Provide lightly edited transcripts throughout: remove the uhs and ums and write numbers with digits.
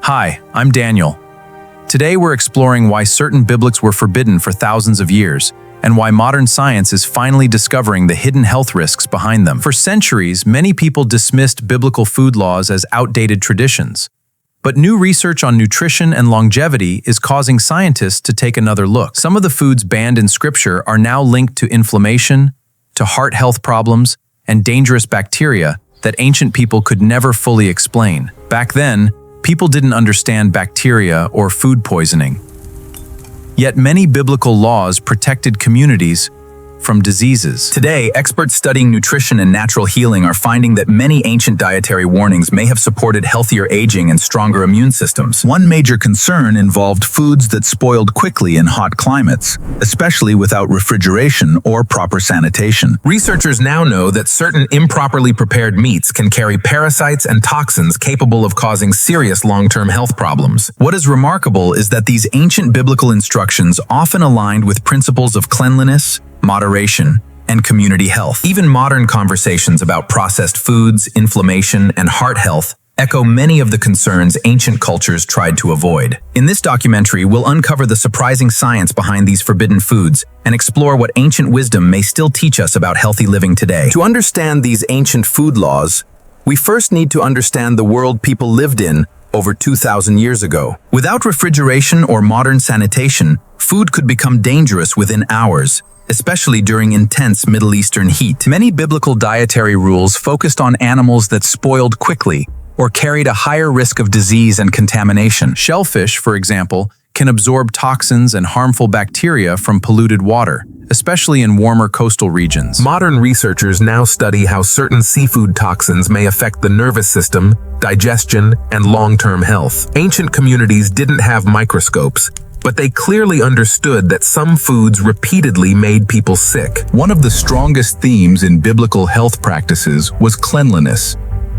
Hi, I'm Daniel. Today we're exploring why certain biblics were forbidden for thousands of years, and why modern science is finally discovering the hidden health risks behind them. For centuries, many people dismissed biblical food laws as outdated traditions. But new research on nutrition and longevity is causing scientists to take another look. Some of the foods banned in Scripture are now linked to inflammation, to heart health problems, and dangerous bacteria that ancient people could never fully explain. Back then, people didn't understand bacteria or food poisoning. Yet many biblical laws protected communities from diseases. Today, experts studying nutrition and natural healing are finding that many ancient dietary warnings may have supported healthier aging and stronger immune systems. One major concern involved foods that spoiled quickly in hot climates, especially without refrigeration or proper sanitation. Researchers now know that certain improperly prepared meats can carry parasites and toxins capable of causing serious long-term health problems. What is remarkable is that these ancient biblical instructions often aligned with principles of cleanliness, moderation, and community health. Even modern conversations about processed foods, inflammation, and heart health echo many of the concerns ancient cultures tried to avoid. In this documentary, we'll uncover the surprising science behind these forbidden foods and explore what ancient wisdom may still teach us about healthy living today. To understand these ancient food laws, we first need to understand the world people lived in over 2,000 years ago. Without refrigeration or modern sanitation, food could become dangerous within hours, especially during intense Middle Eastern heat. Many biblical dietary rules focused on animals that spoiled quickly or carried a higher risk of disease and contamination. Shellfish, for example, can absorb toxins and harmful bacteria from polluted water, especially in warmer coastal regions. Modern researchers now study how certain seafood toxins may affect the nervous system, digestion, and long-term health. Ancient communities didn't have microscopes, but they clearly understood that some foods repeatedly made people sick. One of the strongest themes in biblical health practices was cleanliness,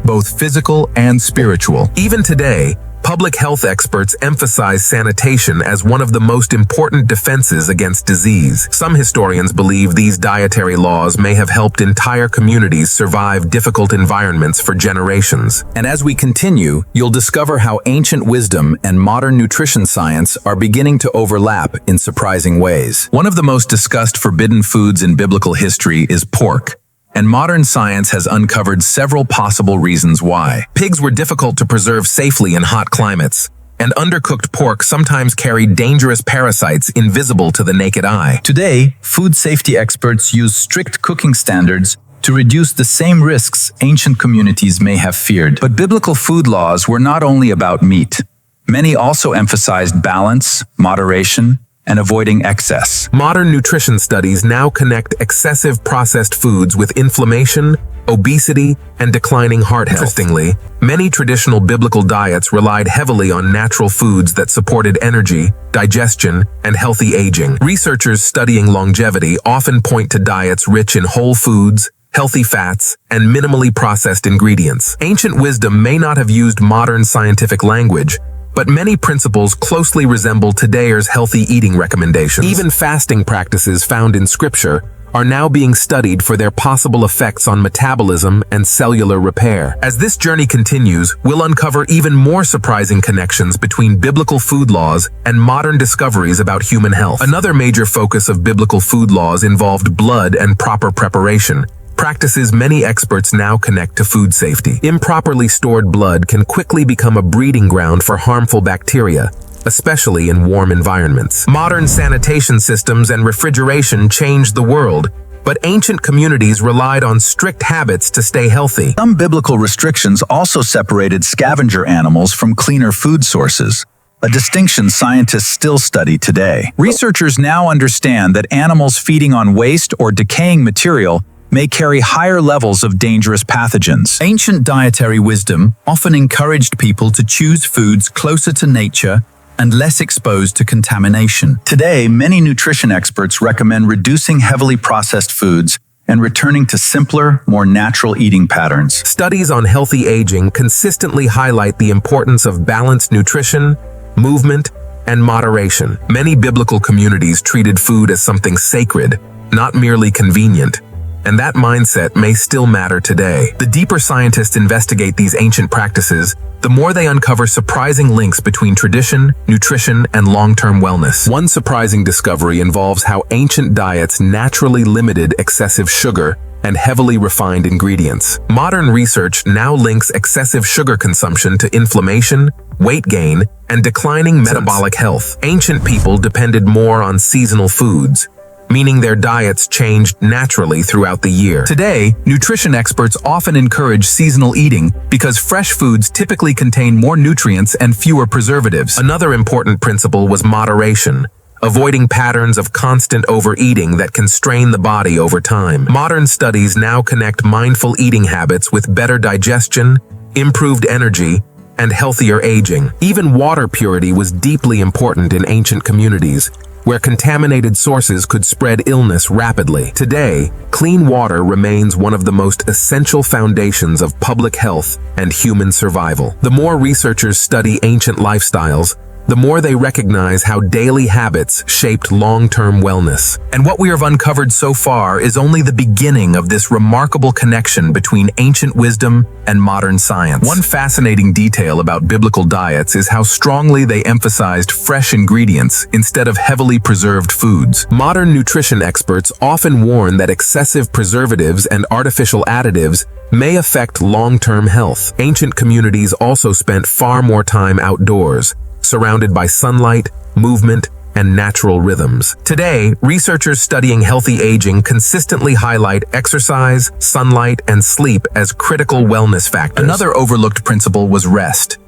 both physical and spiritual. Even today, public health experts emphasize sanitation as one of the most important defenses against disease. Some historians believe these dietary laws may have helped entire communities survive difficult environments for generations. And as we continue, you'll discover how ancient wisdom and modern nutrition science are beginning to overlap in surprising ways. One of the most discussed forbidden foods in biblical history is pork, and modern science has uncovered several possible reasons why. Pigs were difficult to preserve safely in hot climates, and undercooked pork sometimes carried dangerous parasites invisible to the naked eye. Today, food safety experts use strict cooking standards to reduce the same risks ancient communities may have feared. But biblical food laws were not only about meat. Many also emphasized balance, moderation, and avoiding excess. Modern nutrition studies now connect excessive processed foods with inflammation, obesity, and declining heart health. Interestingly, many traditional biblical diets relied heavily on natural foods that supported energy, digestion, and healthy aging. Researchers studying longevity often point to diets rich in whole foods, healthy fats, and minimally processed ingredients. Ancient wisdom may not have used modern scientific language, but many principles closely resemble today's healthy eating recommendations. Even fasting practices found in Scripture are now being studied for their possible effects on metabolism and cellular repair. As this journey continues, we'll uncover even more surprising connections between biblical food laws and modern discoveries about human health. Another major focus of biblical food laws involved blood and proper preparation, practices many experts now connect to food safety. Improperly stored blood can quickly become a breeding ground for harmful bacteria, especially in warm environments. Modern sanitation systems and refrigeration changed the world, but ancient communities relied on strict habits to stay healthy. Some biblical restrictions also separated scavenger animals from cleaner food sources, a distinction scientists still study today. Researchers now understand that animals feeding on waste or decaying material may carry higher levels of dangerous pathogens. Ancient dietary wisdom often encouraged people to choose foods closer to nature and less exposed to contamination. Today, many nutrition experts recommend reducing heavily processed foods and returning to simpler, more natural eating patterns. Studies on healthy aging consistently highlight the importance of balanced nutrition, movement, and moderation. Many biblical communities treated food as something sacred, not merely convenient. and that mindset may still matter today. The deeper scientists investigate these ancient practices, the more they uncover surprising links between tradition, nutrition, and long-term wellness. One surprising discovery involves how ancient diets naturally limited excessive sugar and heavily refined ingredients. Modern research now links excessive sugar consumption to inflammation, weight gain, and declining metabolic health. Ancient people depended more on seasonal foods, meaning their diets changed naturally throughout the year. Today, nutrition experts often encourage seasonal eating because fresh foods typically contain more nutrients and fewer preservatives. Another important principle was moderation, avoiding patterns of constant overeating that can strain the body over time. Modern studies now connect mindful eating habits with better digestion, improved energy, and healthier aging. Even water purity was deeply important in ancient communities, where contaminated sources could spread illness rapidly. Today, clean water remains one of the most essential foundations of public health and human survival. The more researchers study ancient lifestyles, the more they recognize how daily habits shaped long-term wellness. And what we have uncovered so far is only the beginning of this remarkable connection between ancient wisdom and modern science. One fascinating detail about biblical diets is how strongly they emphasized fresh ingredients instead of heavily preserved foods. Modern nutrition experts often warn that excessive preservatives and artificial additives may affect long-term health. Ancient communities also spent far more time outdoors, surrounded by sunlight, movement, and natural rhythms. Today, researchers studying healthy aging consistently highlight exercise, sunlight, and sleep as critical wellness factors. Another overlooked principle was rest.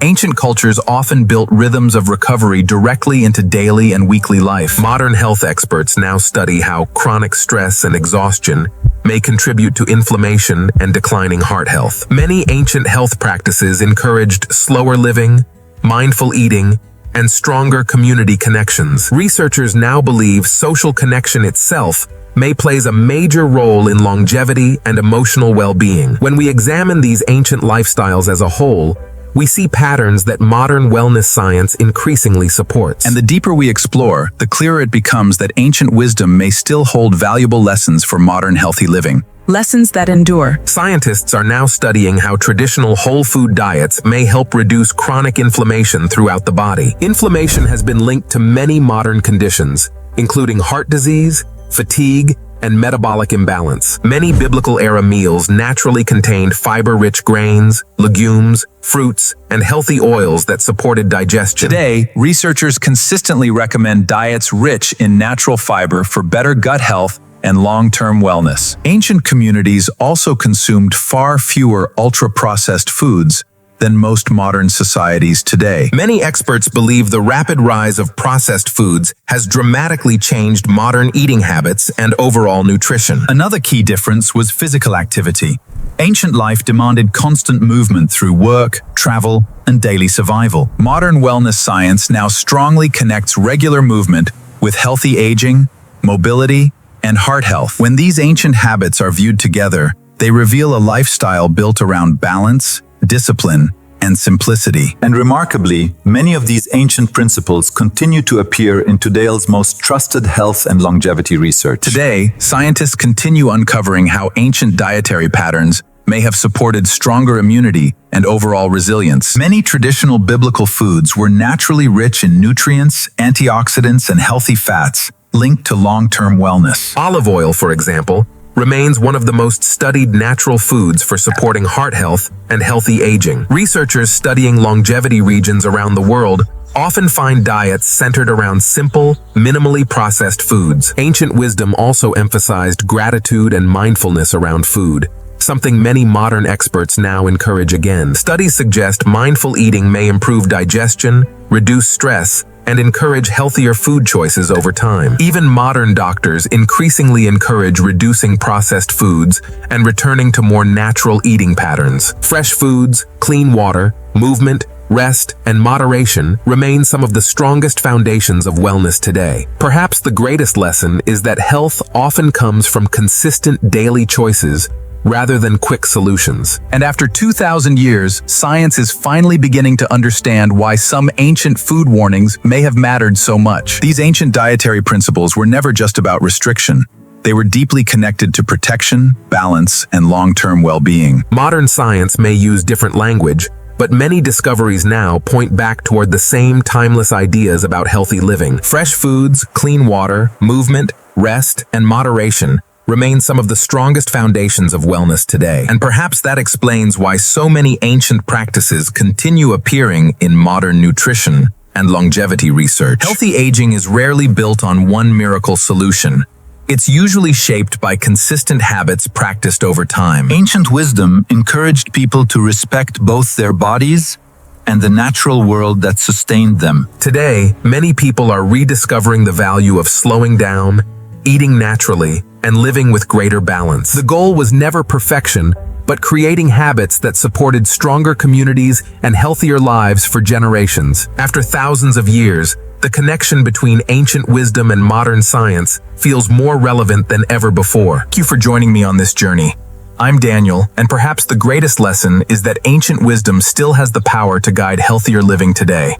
Ancient cultures often built rhythms of recovery directly into daily and weekly life. Modern health experts now study how chronic stress and exhaustion may contribute to inflammation and declining heart health. Many ancient health practices encouraged slower living, mindful eating, and stronger community connections. Researchers now believe social connection itself may play a major role in longevity and emotional well-being. When we examine these ancient lifestyles as a whole, we see patterns that modern wellness science increasingly supports. And the deeper we explore, the clearer it becomes that ancient wisdom may still hold valuable lessons for modern healthy living. Lessons that endure. Scientists are now studying how traditional whole food diets may help reduce chronic inflammation throughout the body. Inflammation has been linked to many modern conditions, including heart disease, fatigue, and metabolic imbalance. Many biblical-era meals naturally contained fiber-rich grains, legumes, fruits, and healthy oils that supported digestion. Today, researchers consistently recommend diets rich in natural fiber for better gut health and long-term wellness. Ancient communities also consumed far fewer ultra-processed foods than most modern societies today. Many experts believe the rapid rise of processed foods has dramatically changed modern eating habits and overall nutrition. Another key difference was physical activity. Ancient life demanded constant movement through work, travel, and daily survival. Modern wellness science now strongly connects regular movement with healthy aging, mobility, and heart health. When these ancient habits are viewed together, they reveal a lifestyle built around balance, discipline, and simplicity. And remarkably, many of these ancient principles continue to appear in today's most trusted health and longevity research. Today, scientists continue uncovering how ancient dietary patterns may have supported stronger immunity and overall resilience. Many traditional biblical foods were naturally rich in nutrients, antioxidants, and healthy fats, linked to long-term wellness. Olive oil, for example, remains one of the most studied natural foods for supporting heart health and healthy aging. Researchers studying longevity regions around the world often find diets centered around simple, minimally processed foods. Ancient wisdom also emphasized gratitude and mindfulness around food, something many modern experts now encourage again. Studies suggest mindful eating may improve digestion, reduce stress, and encourage healthier food choices over time. Even modern doctors increasingly encourage reducing processed foods and returning to more natural eating patterns. Fresh foods, clean water, movement, rest, and moderation remain some of the strongest foundations of wellness today. Perhaps the greatest lesson is that health often comes from consistent daily choices rather than quick solutions. And after 2,000 years, science is finally beginning to understand why some ancient food warnings may have mattered so much. These ancient dietary principles were never just about restriction. They were deeply connected to protection, balance, and long-term well-being. Modern science may use different language, but many discoveries now point back toward the same timeless ideas about healthy living. Fresh foods, clean water, movement, rest, and moderation remain some of the strongest foundations of wellness today. And perhaps that explains why so many ancient practices continue appearing in modern nutrition and longevity research. Healthy aging is rarely built on one miracle solution. It's usually shaped by consistent habits practiced over time. Ancient wisdom encouraged people to respect both their bodies and the natural world that sustained them. Today, many people are rediscovering the value of slowing down, eating naturally, and living with greater balance. The goal was never perfection, but creating habits that supported stronger communities and healthier lives for generations. After thousands of years, the connection between ancient wisdom and modern science feels more relevant than ever before. Thank you for joining me on this journey. I'm Daniel, and perhaps the greatest lesson is that ancient wisdom still has the power to guide healthier living today.